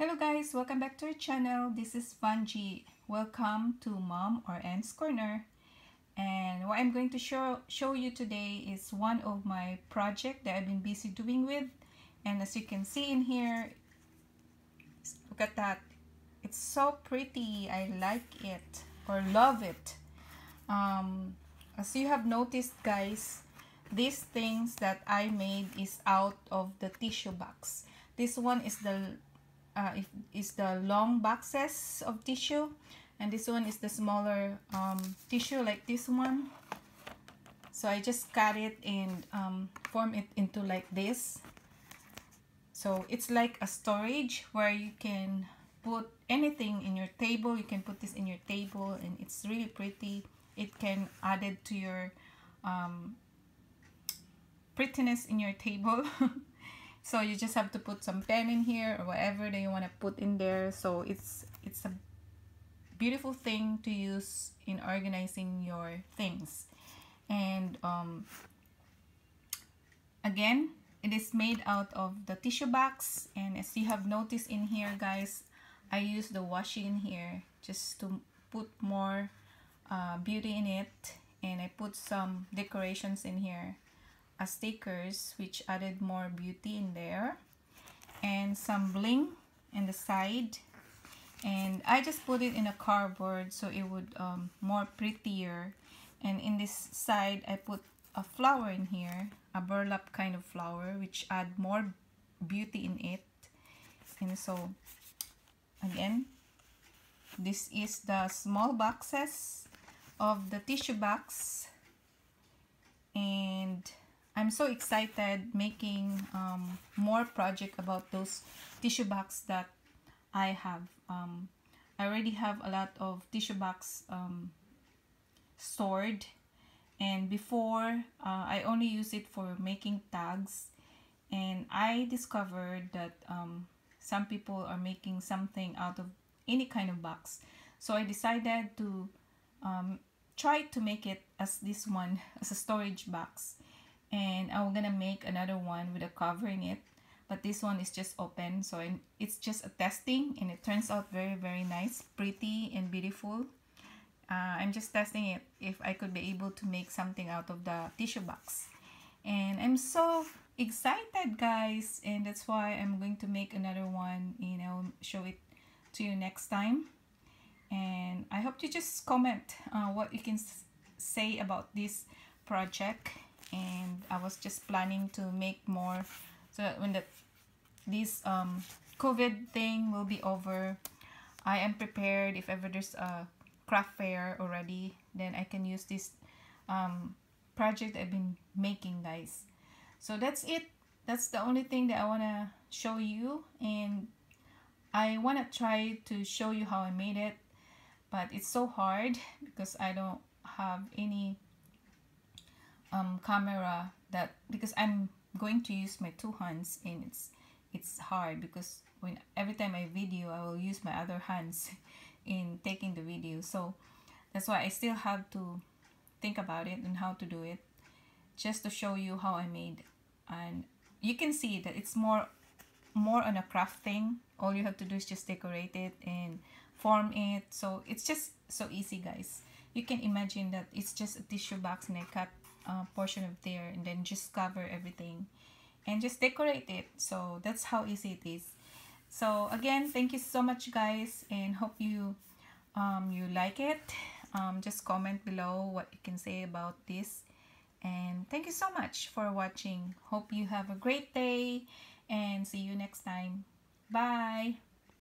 Hello guys, welcome back to our channel. This is Vanji. Welcome to Mom or Anne's Corner. And what I'm going to show you today is one of my project that I've been busy doing with. And as you can see in here, look at that. It's so pretty. I like it or love it. As you have noticed guys, these things that I made is out of the tissue box. This one is the long boxes of tissue, and this one is the smaller tissue like this one. So I just cut it and form it into like this. So it's like a storage where you can put anything in your table. You can put this in your table and it's really pretty. It can add it to your prettiness in your table. So you just have to put some pen in here or whatever that you want to put in there. So it's a beautiful thing to use in organizing your things. And again, it is made out of the tissue box. And as you have noticed in here guys, I use the washi in here just to put more beauty in it. And I put some decorations in here as stickers, which added more beauty in there, and some bling in the side. And I just put it in a cardboard so it would more prettier. And in this side I put a flower in here, a burlap kind of flower, which add more beauty in it. And so again, this is the small boxes of the tissue box. And I'm so excited making more project about those tissue box that I have. I already have a lot of tissue box stored, and before I only use it for making tags. And I discovered that some people are making something out of any kind of box, so I decided to try to make it as this one, as a storage box. And I'm gonna make another one with a cover in it, but this one is just open, so it's just a testing, and it turns out very nice, pretty and beautiful. I'm just testing it if I could be able to make something out of the tissue box, and I'm so excited guys. And that's why I'm going to make another one and I'll show it to you next time. And I hope you just comment what you can say about this project. And I was just planning to make more so that when this COVID thing will be over, I am prepared. If ever there's a craft fair already, then I can use this project I've been making guys. So that's it. That's the only thing that I want to show you, and I want to try to show you how I made it, but it's so hard because I don't have any camera, because I'm going to use my two hands, and it's hard because every time I video I will use my other hands in taking the video. So that's why I still have to think about it and how to do it, just to show you how I made. And you can see that it's more on a craft thing. All you have to do is just decorate it and form it. So it's just so easy guys. You can imagine that it's just a tissue box and I cut portion of there and then just cover everything and just decorate it. So that's how easy it is. So again, thank you so much guys, and hope you you like it. Just comment below what you can say about this, and thank you so much for watching. Hope you have a great day and see you next time. Bye.